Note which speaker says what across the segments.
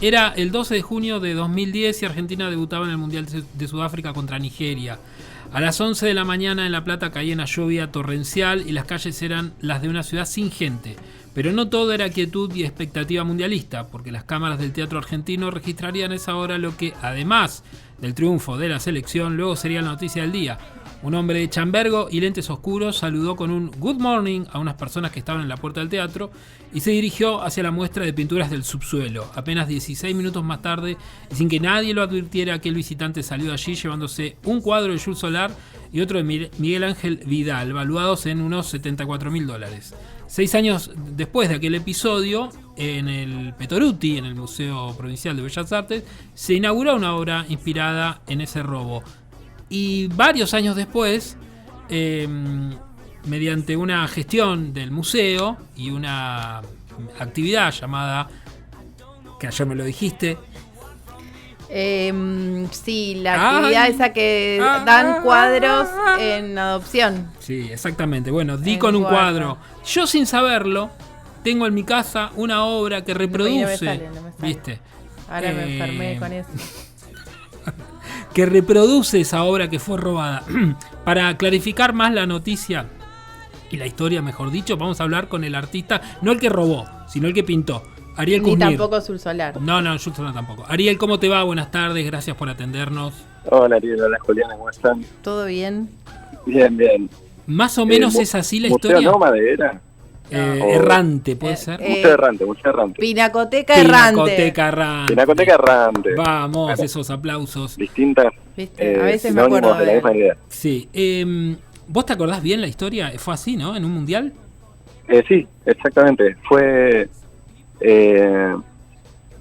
Speaker 1: Era el 12 de junio de 2010 y Argentina debutaba en el Mundial de Sudáfrica contra Nigeria. A las 11 de la mañana en La Plata caía una lluvia torrencial y las calles eran las de una ciudad sin gente. Pero no todo era quietud y expectativa mundialista, porque las cámaras del teatro argentino registrarían a esa hora lo que, además del triunfo de la selección, luego sería la noticia del día. Un hombre de chambergo y lentes oscuros saludó con un good morning a unas personas que estaban en la puerta del teatro y se dirigió hacia la muestra de pinturas del subsuelo. Apenas 16 minutos más tarde, y sin que nadie lo advirtiera, aquel visitante salió de allí llevándose un cuadro de Jules Solar y otro de Miguel Ángel Vidal, valuados en unos $74.000. 6 años después de aquel episodio, en el Petoruti, en el Museo Provincial de Bellas Artes, se inauguró una obra inspirada en ese robo. Y varios años después, mediante una gestión del museo y una actividad llamada, que ayer me lo dijiste.
Speaker 2: Sí, la actividad esa que dan cuadros en adopción.
Speaker 1: Sí, exactamente. Bueno, di con un cuadro. Yo sin saberlo, tengo en mi casa una obra que reproduce. No me sale. ¿Viste?
Speaker 2: Ahora me enfermé con eso.
Speaker 1: Que reproduce esa obra que fue robada. Para clarificar más la noticia y la historia, mejor dicho, vamos a hablar con el artista, no el que robó, sino el que pintó, Ariel Kuzmir.
Speaker 2: Ni tampoco Jules Solar.
Speaker 1: No, Jules Solar tampoco. Ariel, ¿cómo te va? Buenas tardes, gracias por atendernos.
Speaker 3: Hola Ariel, hola Juliana, ¿cómo están?
Speaker 2: ¿Todo bien?
Speaker 3: Bien.
Speaker 1: Más o menos es así la
Speaker 3: ¿Museo
Speaker 1: historia.
Speaker 3: Nómade era?
Speaker 1: Errante, puede ser.
Speaker 3: Museo errante.
Speaker 2: Pinacoteca errante.
Speaker 3: Pinacoteca errante.
Speaker 1: Vamos,
Speaker 3: bueno,
Speaker 1: esos aplausos.
Speaker 3: Distintas.
Speaker 2: ¿Viste? A veces me acuerdo
Speaker 3: de la misma idea.
Speaker 1: Sí. ¿Vos te acordás bien la historia? ¿Fue así, no? ¿En un mundial?
Speaker 3: Sí, exactamente. Fue...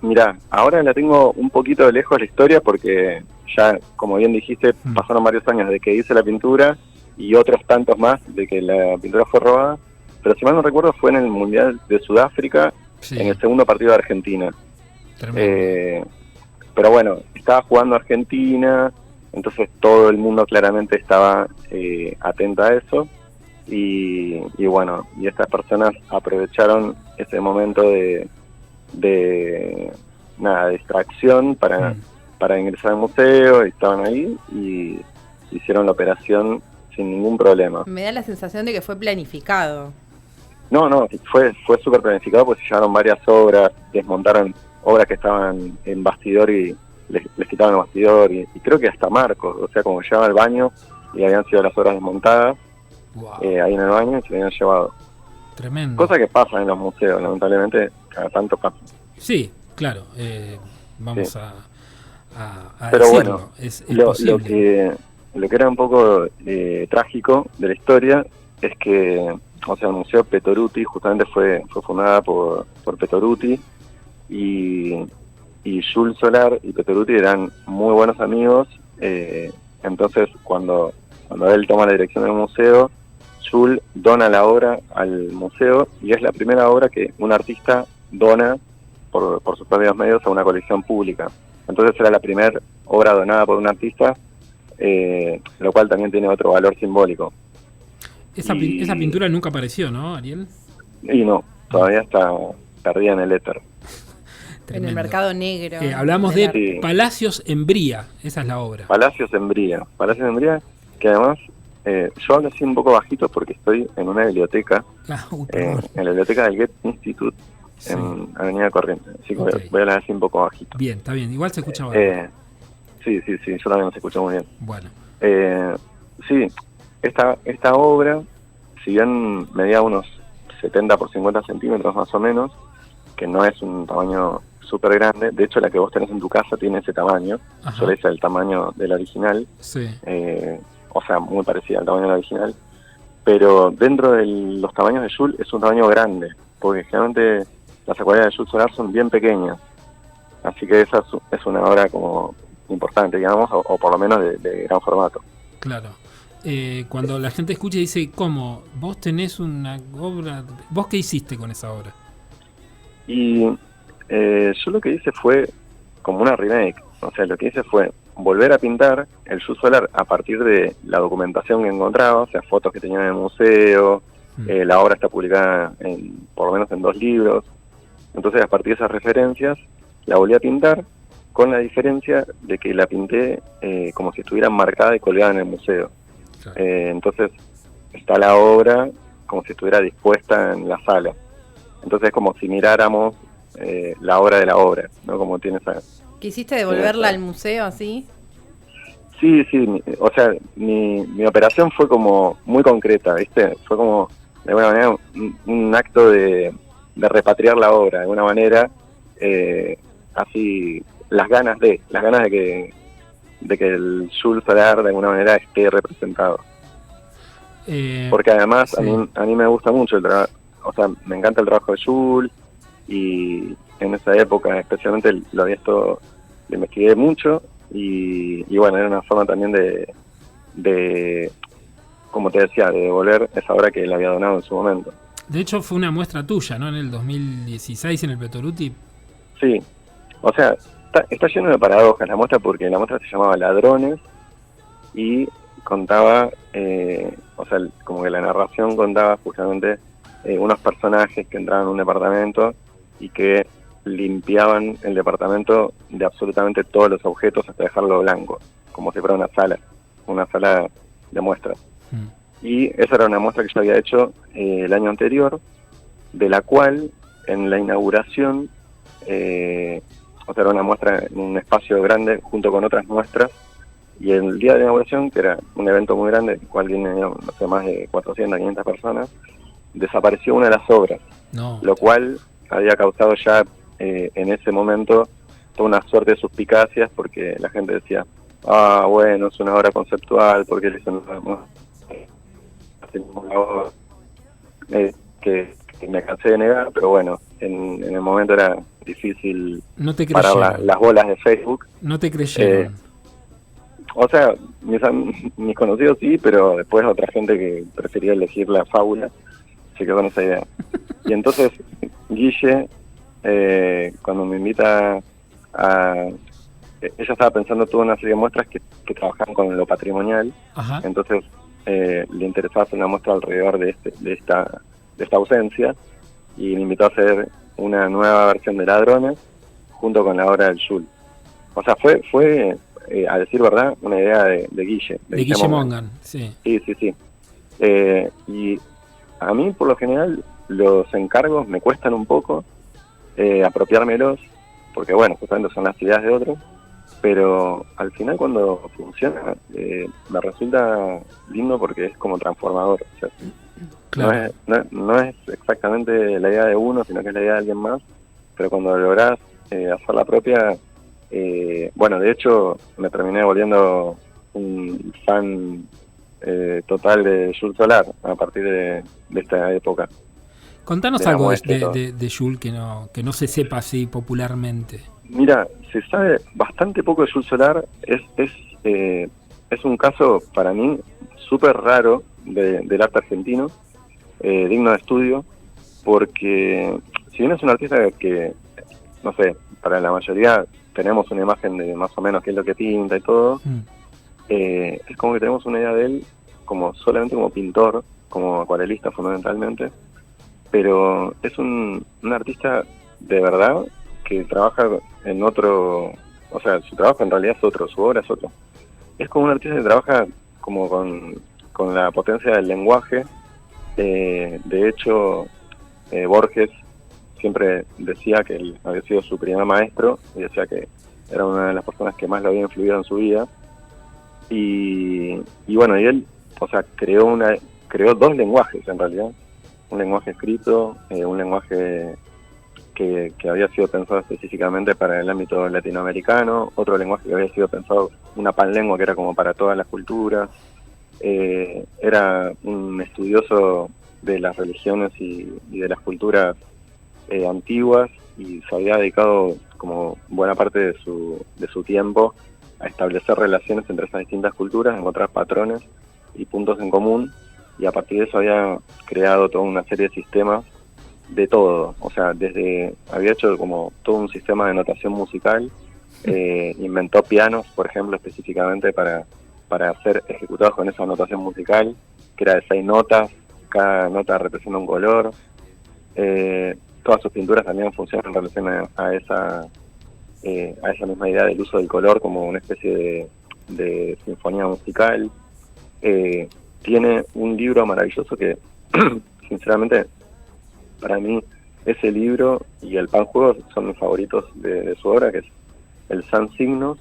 Speaker 3: mirá, ahora la tengo un poquito de lejos la historia porque ya, como bien dijiste, pasaron varios años de que hice la pintura y otros tantos más de que la pintura fue robada. Pero si mal no recuerdo fue en el Mundial de Sudáfrica, sí, en el segundo partido de Argentina. Pero bueno, estaba jugando Argentina, entonces todo el mundo claramente estaba atento a eso. Y bueno, y estas personas aprovecharon ese momento de distracción para ingresar al museo, y estaban ahí y hicieron la operación sin ningún problema.
Speaker 2: Me da la sensación de que fue planificado.
Speaker 3: No, fue súper planificado, porque se llevaron varias obras, desmontaron obras que estaban en bastidor y les quitaban el bastidor, y creo que hasta marcos, o sea, como llegaba al baño y habían sido las obras desmontadas, ahí en el baño, y se habían llevado.
Speaker 1: Tremendo.
Speaker 3: Cosa que pasa en los museos, lamentablemente, cada tanto pasa.
Speaker 1: Sí, claro, vamos
Speaker 3: sí.
Speaker 1: a
Speaker 3: pero
Speaker 1: decirlo,
Speaker 3: bueno,
Speaker 1: es posible.
Speaker 3: Lo que era un poco trágico de la historia es que, o sea, el Museo Petoruti justamente fue fundada por Petoruti, y Jules Solar y Petoruti eran muy buenos amigos. Entonces cuando él toma la dirección del museo, Jules dona la obra al museo, y es la primera obra que un artista dona por sus propios medios a una colección pública. Entonces era la primera obra donada por un artista, lo cual también tiene otro valor simbólico.
Speaker 1: Esa pintura nunca apareció, ¿no, Ariel?
Speaker 3: Y no, todavía está perdida en el éter.
Speaker 2: En el mercado negro.
Speaker 1: Hablamos de Palacios en Bría, esa es la obra.
Speaker 3: Palacios en Bría, que además, yo hablo así un poco bajito porque estoy en una biblioteca, en la biblioteca del Goethe Institut, sí, en Avenida Corrientes, así que voy a hablar así un poco bajito.
Speaker 1: Bien, está bien, igual se escucha bastante.
Speaker 3: Sí, yo también se escucha muy bien.
Speaker 1: Bueno.
Speaker 3: Sí, esta obra, si bien medía unos 70 por 50 centímetros más o menos, que no es un tamaño súper grande, de hecho la que vos tenés en tu casa tiene ese tamaño, suele ser el tamaño del original,
Speaker 1: sí.
Speaker 3: O sea, muy parecida al tamaño del original, pero dentro de los tamaños de Jules es un tamaño grande, porque generalmente las acuarelas de Jules Solar son bien pequeñas, así que esa es una obra como importante, digamos, o por lo menos de gran formato.
Speaker 1: Claro. Cuando la gente escucha y dice, ¿cómo? ¿Vos tenés una obra? ¿Vos qué hiciste con esa obra?
Speaker 3: Y yo lo que hice fue como una remake, o sea, lo que hice fue volver a pintar el Jules Solar a partir de la documentación que encontraba, o sea, fotos que tenía en el museo, la obra está publicada por lo menos en 2 libros, entonces a partir de esas referencias la volví a pintar, con la diferencia de que la pinté como si estuviera marcada y colgada en el museo.
Speaker 1: Claro.
Speaker 3: Entonces está la obra como si estuviera dispuesta en la sala. Entonces es como si miráramos la obra de la obra, ¿no? Como tiene esa...
Speaker 2: ¿Quisiste devolverla al museo así?
Speaker 3: Sí, o sea, mi operación fue como muy concreta, ¿viste? Fue como, de alguna manera, un acto de repatriar la obra, de alguna manera, así, las ganas de que el Jules Solar de alguna manera esté representado. Porque además
Speaker 1: sí.
Speaker 3: a mí me gusta mucho el trabajo, o sea, me encanta el trabajo de Jules, y en esa época especialmente lo investigué mucho, y bueno, era una forma también de, como te decía, de devolver esa obra que él había donado en su momento.
Speaker 1: De hecho fue una muestra tuya, ¿no? En el 2016 en el Petoruti.
Speaker 3: Sí, o sea, está lleno de paradojas la muestra, porque la muestra se llamaba Ladrones y contaba, o sea, como que la narración contaba justamente unos personajes que entraban en un departamento y que limpiaban el departamento de absolutamente todos los objetos hasta dejarlo blanco, como si fuera una sala de muestras. Y esa era una muestra que yo había hecho el año anterior, de la cual en la inauguración, o sea, era una muestra en un espacio grande junto con otras muestras, y el día de la inauguración, que era un evento muy grande, el cual viene, no sé, más de 400, 500 personas, desapareció una de las obras, lo cual había causado ya en ese momento toda una suerte de suspicacias, porque la gente decía, bueno, es una obra conceptual, porque le dicen que me cansé de negar, pero bueno, en el momento era difícil parar las bolas de Facebook.
Speaker 1: No te creyeron.
Speaker 3: O sea, mis conocidos sí, pero después otra gente que prefería elegir la fábula se quedó con esa idea. Y entonces Guille, cuando me invita ella estaba pensando toda una serie de muestras que trabajaban con lo patrimonial. Ajá. Entonces le interesaba hacer una muestra alrededor de esta ausencia, y me invitó a hacer una nueva versión de Ladrones junto con la obra del Jules. O sea, fue a decir verdad, una idea de Guille.
Speaker 1: De Guille Mongan, sí.
Speaker 3: Sí. Y a mí, por lo general, los encargos me cuestan un poco apropiármelos, porque bueno, justamente son las ideas de otros, pero al final cuando funciona me resulta lindo, porque es como transformador. O sea, claro. no es exactamente la idea de uno, sino que es la idea de alguien más, pero cuando lográs hacer la propia, bueno, de hecho me terminé volviendo un fan total de Jules Solar a partir de esta época.
Speaker 1: Contanos algo de Jules que no se sepa así popularmente.
Speaker 3: Mira, se sabe bastante poco de Jules Solar. Es un caso para mí súper raro del arte argentino, digno de estudio, porque si bien es un artista que, no sé, para la mayoría tenemos una imagen de más o menos qué es lo que pinta y todo, es como que tenemos una idea de él como solamente como pintor, como acuarelista fundamentalmente, pero es un artista de verdad que trabaja en otro, o sea, su trabajo en realidad es otro, su obra es otro. Es como un artista que trabaja como con la potencia del lenguaje. De hecho, Borges siempre decía que él había sido su primer maestro, y decía que era una de las personas que más lo había influido en su vida. Y bueno, y él, o sea, creó dos lenguajes en realidad. Un lenguaje escrito, un lenguaje que había sido pensado específicamente para el ámbito latinoamericano, otro lenguaje que había sido pensado, una panlengua que era como para todas las culturas. Era un estudioso de las religiones y de las culturas antiguas, y se había dedicado como buena parte de su tiempo a establecer relaciones entre esas distintas culturas, encontrar patrones y puntos en común, y a partir de eso había creado toda una serie de sistemas de todo. O sea, había hecho como todo un sistema de notación musical, inventó pianos, por ejemplo, específicamente para ser ejecutados con esa notación musical, que era de 6 notas, cada nota representa un color. Todas sus pinturas también funcionan en relación a a esa misma idea del uso del color como una especie de sinfonía musical. Tiene un libro maravilloso que, sinceramente, para mí ese libro y el Panjuego son mis favoritos de su obra, que es el San Signos,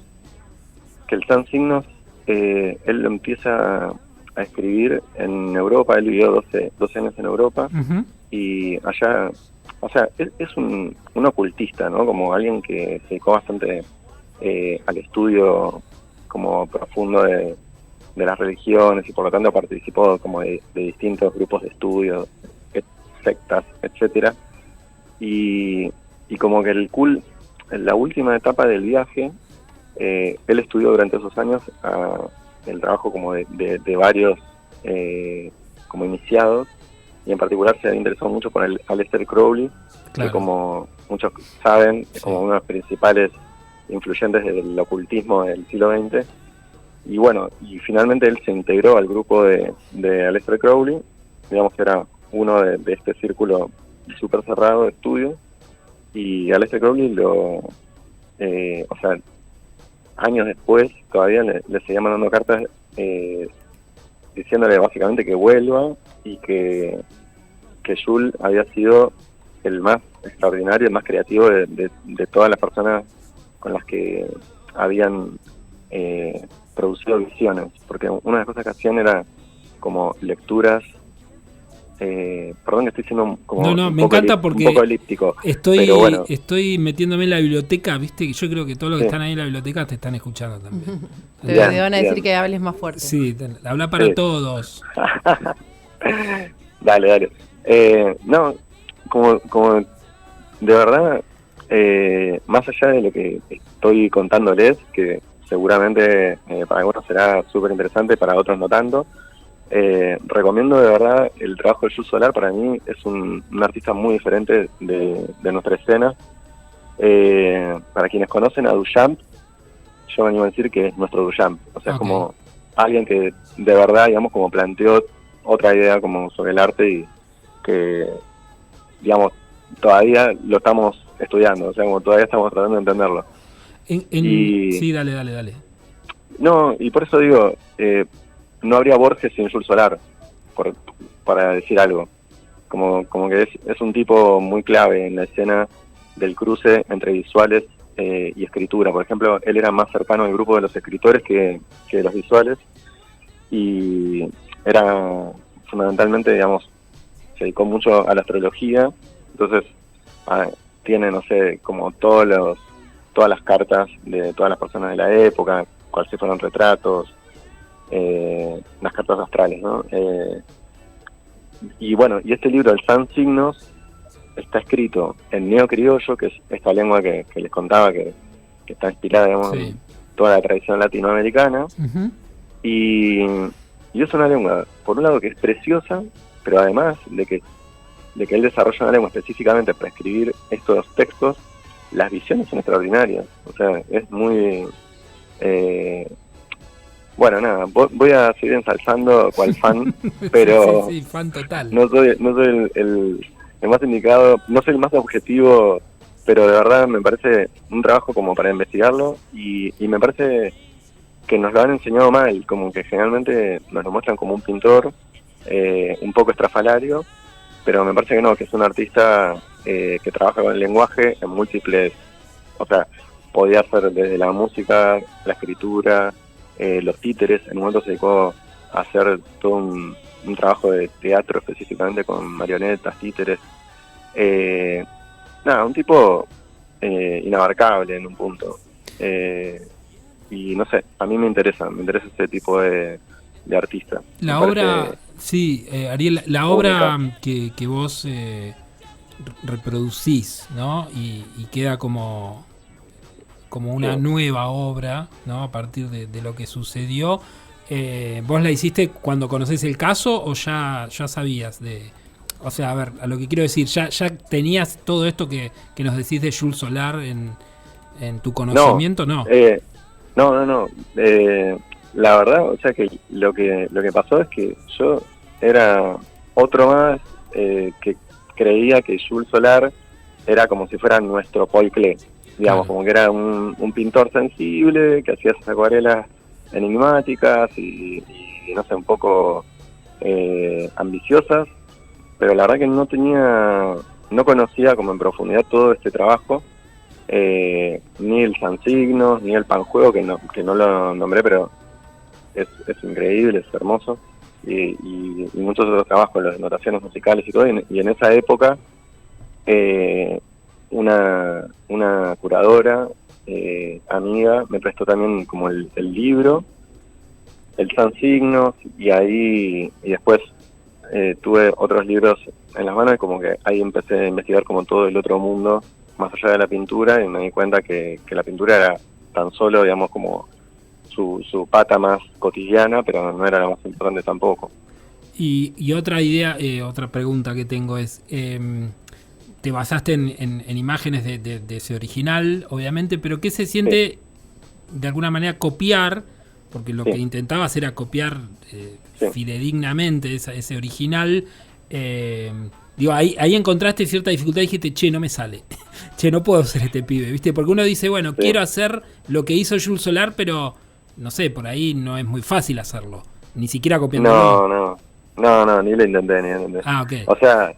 Speaker 3: que el San Signos él lo empieza a escribir en Europa. Él vivió 12 años en Europa, y allá, o sea, es un ocultista, ¿no? Como alguien que se dedicó bastante al estudio como profundo de las religiones, y por lo tanto participó como de distintos grupos de estudio, sectas, etcétera. Y como que en la última etapa del viaje, él estudió durante esos años el trabajo como de varios como iniciados, y en particular se ha interesado mucho por el Aleister Crowley, claro, que como muchos saben, es como uno de los principales influyentes del ocultismo del siglo XX. Y bueno, y finalmente él se integró al grupo de Aleister Crowley, digamos que era uno de este círculo súper cerrado de estudio, y Aleister Crowley o sea, años después todavía le seguía mandando cartas diciéndole básicamente que vuelva, y que Jules había sido el más extraordinario, el más creativo de todas las personas con las que habían producido visiones, porque una de las cosas que hacían era como lecturas. Perdón que estoy siendo como
Speaker 1: me encanta porque
Speaker 3: un poco elíptico.
Speaker 1: Estoy metiéndome en la biblioteca, viste, que yo creo que todos los que están ahí en la biblioteca te están escuchando también.
Speaker 2: Te van a decir que hables más fuerte.
Speaker 1: Sí, habla para todos.
Speaker 3: Dale. No, como de verdad, más allá de lo que estoy contándoles, que seguramente para algunos será súper interesante, para otros no tanto, recomiendo de verdad el trabajo de Jules Solar. Para mí es un artista muy diferente de nuestra escena. Para quienes conocen a Duchamp, yo me animo a decir que es nuestro Duchamp. O sea, es como alguien que de verdad, digamos, como planteó otra idea como sobre el arte, y que, digamos, todavía lo estamos estudiando. O sea, como todavía estamos tratando de entenderlo.
Speaker 1: Sí, dale.
Speaker 3: No, y por eso digo, no habría Borges sin Jules Solar, para decir algo. Como que es un tipo muy clave en la escena del cruce entre visuales y escritura. Por ejemplo, él era más cercano al grupo de los escritores que de los visuales, y era fundamentalmente, digamos, se dedicó mucho a la astrología. Entonces tiene, no sé, como todas las cartas de todas las personas de la época, cuáles fueron retratos, las cartas astrales, ¿no? Y bueno, y este libro, el San Signos, está escrito en neocriollo, que es esta lengua que les contaba que está inspirada, digamos, en toda la tradición latinoamericana. Y es una lengua, por un lado, que es preciosa, pero además de que él desarrolla una lengua específicamente para escribir estos textos, las visiones son extraordinarias. O sea, es muy... bueno, nada, voy a seguir ensalzando cual fan, pero
Speaker 1: sí, fan total.
Speaker 3: No soy el más indicado, no soy el más objetivo, pero de verdad me parece un trabajo como para investigarlo, y me parece que nos lo han enseñado mal, como que generalmente nos lo muestran como un pintor un poco estrafalario, pero me parece que no, que es un artista que trabaja con el lenguaje en múltiples, o sea, podía hacer desde la música, la escritura, los títeres. En un momento se dedicó a hacer todo un trabajo de teatro específicamente con marionetas, títeres. Nada, un tipo inabarcable en un punto. Y no sé, a mí me interesa este tipo de artista.
Speaker 1: La obra, sí, Ariel, la obra que vos reproducís, ¿no? Y queda como una nueva obra, ¿no? A partir de lo que sucedió. ¿Vos la hiciste cuando conocés el caso o ya sabías de...? O sea, a ver, a lo que quiero decir, ¿ya tenías todo esto que nos decís de Jules Solar en tu conocimiento? No.
Speaker 3: No. La verdad, o sea, que lo que pasó es que yo era otro más que creía que Jules Solar era como si fuera nuestro Paul Klee. digamos, como que era un pintor sensible, que hacía esas acuarelas enigmáticas y no sé, un poco ambiciosas, pero la verdad que no conocía como en profundidad todo este trabajo, ni el Sansignos, ni el Panjuego, que no lo nombré, pero es increíble, es hermoso, y muchos otros trabajos, las notaciones musicales y todo, y en esa época una curadora amiga me prestó también como el libro, el Sansignos, y después tuve otros libros en las manos, y como que ahí empecé a investigar como todo el otro mundo más allá de la pintura, y me di cuenta que la pintura era tan solo, digamos, como su pata más cotidiana, pero no era la más importante tampoco.
Speaker 1: Y otra idea, otra pregunta que tengo es, te basaste en imágenes de ese original, obviamente, pero ¿qué se siente de alguna manera copiar? Porque lo que intentabas era copiar fidedignamente ese original. Digo, ahí encontraste cierta dificultad y dijiste, che, no me sale. Che, no puedo ser este pibe, ¿viste? Porque uno dice, bueno, quiero hacer lo que hizo Jules Solar, pero, no sé, por ahí no es muy fácil hacerlo. Ni siquiera copiándolo.
Speaker 3: No, ni lo intenté.
Speaker 1: Ah, ok.
Speaker 3: O sea,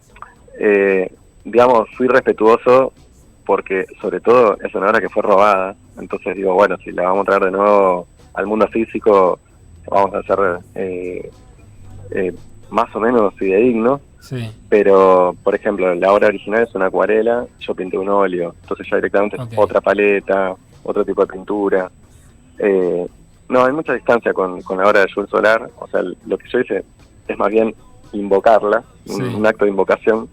Speaker 3: digamos, fui respetuoso porque, sobre todo, es una obra que fue robada. Entonces digo, bueno, si la vamos a traer de nuevo al mundo físico, vamos a hacer más o menos fidedigno.
Speaker 1: Sí.
Speaker 3: Pero, por ejemplo, la obra original es una acuarela, yo pinté un óleo, entonces ya directamente es otra paleta, otro tipo de pintura. No, hay mucha distancia con la obra de Jules Solar. O sea, lo que yo hice es más bien invocarla, un acto de invocación,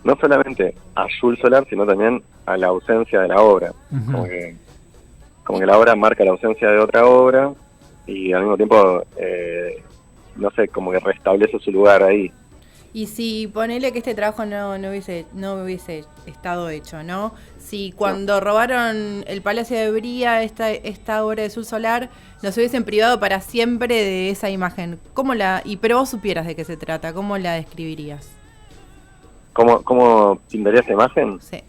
Speaker 3: no solamente a Jules Solar, sino también a la ausencia de la obra. Uh-huh. Como que la obra marca la ausencia de otra obra, y al mismo tiempo no sé, como que restablece su lugar ahí.
Speaker 2: Y si ponele que este trabajo no hubiese estado hecho, ¿no? Si cuando robaron el Palacio de Bría, esta obra de Jules Solar, nos hubiesen privado para siempre de esa imagen, pero vos supieras de qué se trata, ¿cómo la describirías?
Speaker 3: ¿Cómo pintarías esa imagen?
Speaker 2: Sí.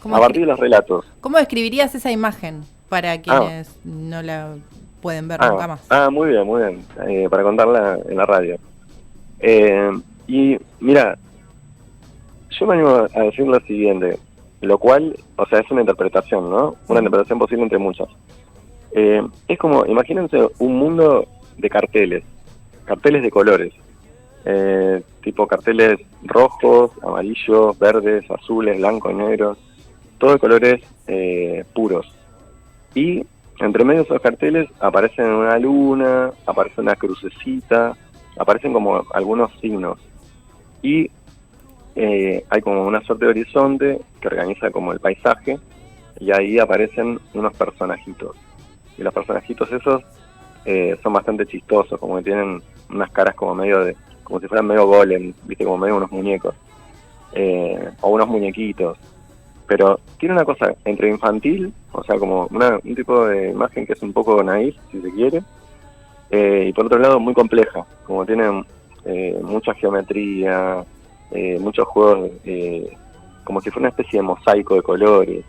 Speaker 3: A partir de los relatos.
Speaker 2: ¿Cómo describirías esa imagen para quienes no la pueden ver nunca más?
Speaker 3: Muy bien, para contarla en la radio. Y mira, yo me animo a decir lo siguiente, lo cual, o sea, es una interpretación, ¿no? Una interpretación posible entre muchas. Es como, imagínense un mundo de carteles de colores, tipo carteles rojos, amarillos, verdes, azules, blancos, negros, todos de colores puros. Y entre medio de esos carteles aparecen una luna, aparece una crucecita, aparecen como algunos signos. Y hay como una suerte de horizonte que organiza como el paisaje, y ahí aparecen unos personajitos. Y los personajitos esos son bastante chistosos, como que tienen unas caras como como si fueran medio golem, viste, como medio unos muñecos, o unos muñequitos. Pero tiene una cosa entre infantil, o sea, como un tipo de imagen que es un poco naif, si se quiere, y por otro lado muy compleja, como tiene mucha geometría, muchos juegos, como si fuera una especie de mosaico de colores.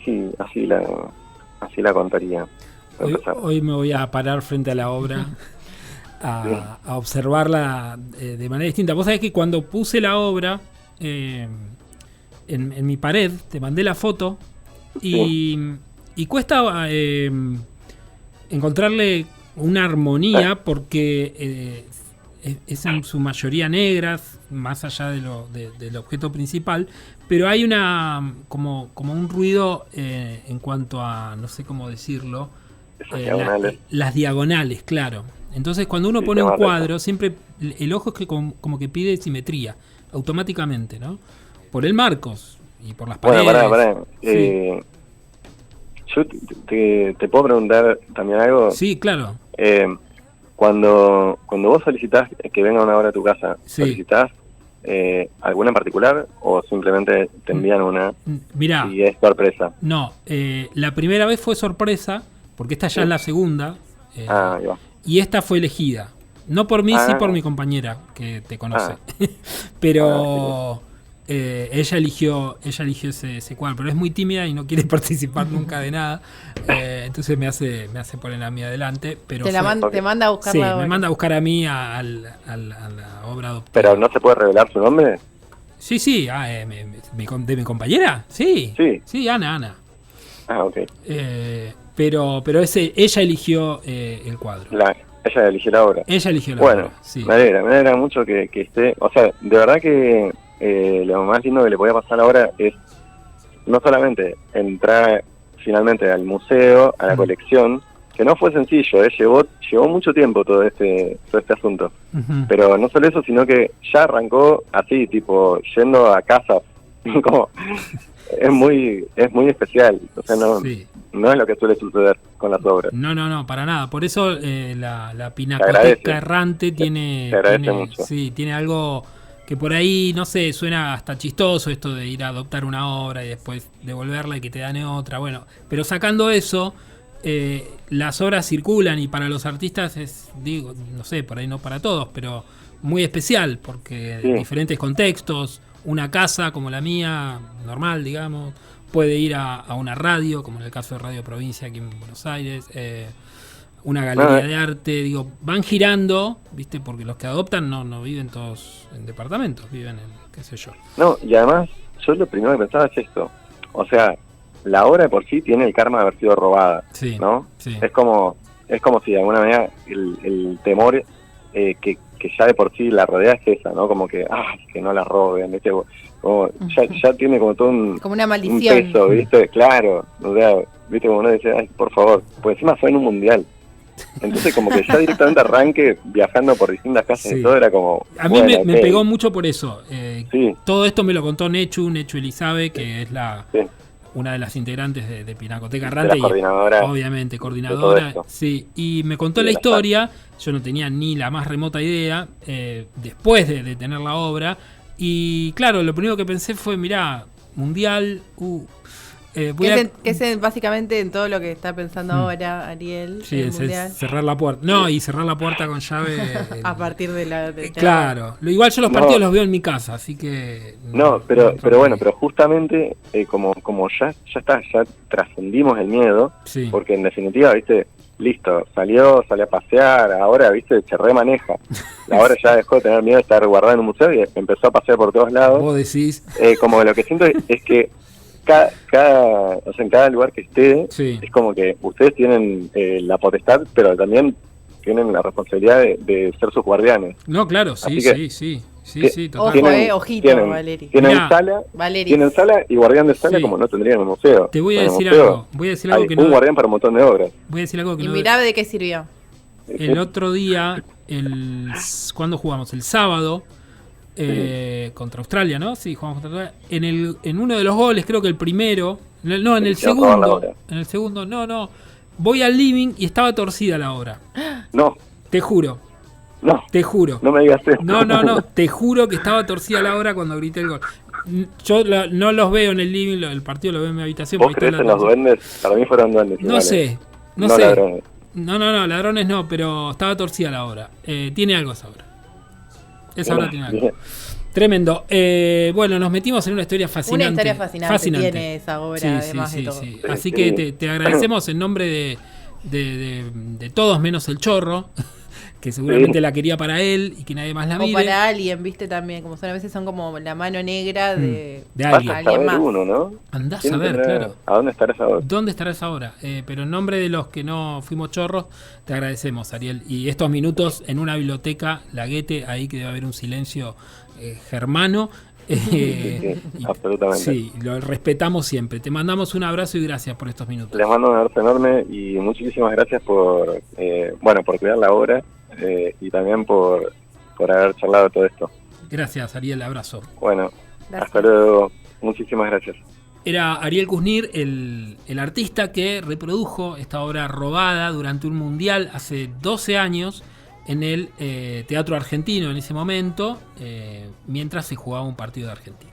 Speaker 3: Sí, así la contaría.
Speaker 1: Hoy me voy a parar frente a la obra a observarla de manera distinta. Vos sabés que cuando puse la obra en mi pared, te mandé la foto, y cuesta encontrarle una armonía, porque es en su mayoría negras, más allá del objeto principal, pero hay como un ruido en cuanto a, no sé cómo decirlo, las diagonales, claro. Entonces cuando uno pone un cuadro, siempre el ojo es que como que pide simetría automáticamente, ¿no? Por el marcos y por las paredes.
Speaker 3: Bueno, pará. Yo te puedo preguntar también algo.
Speaker 1: Sí, claro.
Speaker 3: Cuando vos solicitás que venga una obra a tu casa, ¿solicitás alguna en particular o simplemente te envían una?
Speaker 1: Mirá,
Speaker 3: y es sorpresa?
Speaker 1: No, la primera vez fue sorpresa, porque esta ya es la segunda,
Speaker 3: ahí va.
Speaker 1: Y esta fue elegida. No por mí, sí por mi compañera, que te conoce. Pero ella eligió ese cuadro, pero es muy tímida y no quiere participar nunca de nada. Entonces me hace poner a mí adelante. Pero
Speaker 2: te manda a buscar
Speaker 1: sí,
Speaker 2: la obra.
Speaker 1: me manda a buscar a mí a la obra adoptada.
Speaker 3: ¿Pero no se puede revelar su nombre?
Speaker 1: Sí, de mi compañera. Sí, Ana.
Speaker 3: Ah, ok.
Speaker 1: Pero ella eligió el cuadro.
Speaker 3: Ella eligió la obra.
Speaker 1: Ella eligió la
Speaker 3: Bueno,
Speaker 1: obra, sí.
Speaker 3: me alegra mucho que esté. O sea, de verdad que lo más lindo que le podía pasar ahora es no solamente entrar finalmente al museo, a la colección, que no fue sencillo, llevó mucho tiempo todo este asunto.
Speaker 1: Uh-huh.
Speaker 3: Pero no solo eso, sino que ya arrancó así, tipo, yendo a casas. Como, es muy especial. O sea, no es lo que suele suceder con las obras.
Speaker 1: No, para nada. Por eso la
Speaker 3: Se
Speaker 1: Pinacoteca
Speaker 3: agradece.
Speaker 1: Errante tiene
Speaker 3: Mucho.
Speaker 1: Sí, tiene algo que por ahí, no sé, suena hasta chistoso esto de ir a adoptar una obra y después devolverla y que te dan otra. Bueno, pero sacando eso, las obras circulan y para los artistas es, digo, no sé, por ahí no para todos, pero muy especial porque en diferentes contextos, una casa como la mía, normal, digamos, puede ir a una radio, como en el caso de Radio Provincia aquí en Buenos Aires, una galería de arte, digo, van girando, ¿viste? Porque los que adoptan no viven todos en departamentos, viven en, qué sé yo.
Speaker 3: No, y además, yo lo primero que pensaba es esto. O sea, la obra de por sí tiene el karma de haber sido robada, ¿no? Sí. Es como si de alguna manera el temor que ya de por sí la rodea es esa, ¿no? Como que no la roben, ¿viste? Como ya tiene como todo
Speaker 2: como una maldición.
Speaker 3: Un peso, ¿viste? Claro, o sea, ¿viste? Como uno dice, ay, por favor, pues encima fue en un mundial. Entonces como que ya directamente arranque viajando por distintas casas y todo era como...
Speaker 1: A mí me pegó mucho por eso. Todo esto me lo contó Nechu Elizabeth, que es una de las integrantes de Pinacoteca Errante.
Speaker 3: Coordinadora.
Speaker 1: Obviamente, coordinadora. Sí, y me contó la historia. Yo no tenía ni la más remota idea después de tener la obra. Y claro, lo primero que pensé fue, mirá, mundial...
Speaker 2: que es básicamente en todo lo que está pensando ahora Ariel.
Speaker 1: Sí, es cerrar la puerta. No, y cerrar la puerta con llave.
Speaker 2: A partir de la...
Speaker 1: claro. Igual yo los partidos los veo en mi casa, así que...
Speaker 3: pero justamente como ya trascendimos el miedo, porque en definitiva, viste, listo, salió a pasear, ahora, viste, se remaneja. Ahora ya dejó de tener miedo de estar guardado en un museo y empezó a pasear por todos lados.
Speaker 1: Vos decís...
Speaker 3: como lo que siento es que en cada lugar que esté, es como que ustedes tienen la potestad, pero también tienen la responsabilidad de ser sus guardianes.
Speaker 1: No, claro, sí,
Speaker 2: total. Ojito, Valeria.
Speaker 3: Tienen sala y guardián de sala como no tendrían en el museo.
Speaker 1: Te voy a decir algo. Hay
Speaker 3: un guardián para un montón de obras.
Speaker 1: Voy a decir algo que
Speaker 2: y mirá de qué sirvió.
Speaker 1: El otro día, ¿cuándo jugamos? El sábado. Contra Australia, ¿no? Sí, jugamos contra Australia. En uno de los goles, creo que el primero. En el segundo. No. Voy al living y estaba torcida la obra.
Speaker 3: No.
Speaker 1: Te juro.
Speaker 3: No.
Speaker 1: Te juro.
Speaker 3: No me digas eso.
Speaker 1: No. Te juro que estaba torcida la obra cuando grité el gol. Yo no los veo en el living, el partido lo veo en mi habitación.
Speaker 3: ¿Vos crees en los duendes? Para mí fueron duendes.
Speaker 1: No sé.
Speaker 3: Ladrones.
Speaker 1: No, ladrones no, pero estaba torcida la obra. Tiene algo esa obra. Esa obra tiene algo. Tremendo. Bueno, nos metimos en una historia fascinante.
Speaker 2: Una historia fascinante tiene esa obra, además de todo.
Speaker 1: Sí. Así que te agradecemos en nombre de todos, menos el Chorro, que seguramente la quería para él y que nadie más la mire.
Speaker 2: O para alguien, viste, también, como son a veces son como la mano negra de
Speaker 1: alguien
Speaker 2: más.
Speaker 3: Uno, ¿no?
Speaker 1: Andás a ver, claro.
Speaker 3: ¿A dónde estará esa obra?
Speaker 1: ¿Dónde estará esa obra? Pero en nombre de los que no fuimos chorros, te agradecemos, Ariel. Y estos minutos en una biblioteca, la Goethe, ahí que debe haber un silencio germano.
Speaker 3: Absolutamente.
Speaker 1: Sí, lo respetamos siempre. Te mandamos un abrazo y gracias por estos minutos.
Speaker 3: Les mando un abrazo enorme y muchísimas gracias por cuidar la obra y también por haber charlado todo esto.
Speaker 1: Gracias, Ariel, abrazo.
Speaker 3: Bueno, hasta luego. Muchísimas gracias.
Speaker 1: Era Ariel Kuznir, el artista que reprodujo esta obra robada durante un mundial hace 12 años en el Teatro Argentino en ese momento, mientras se jugaba un partido de Argentina.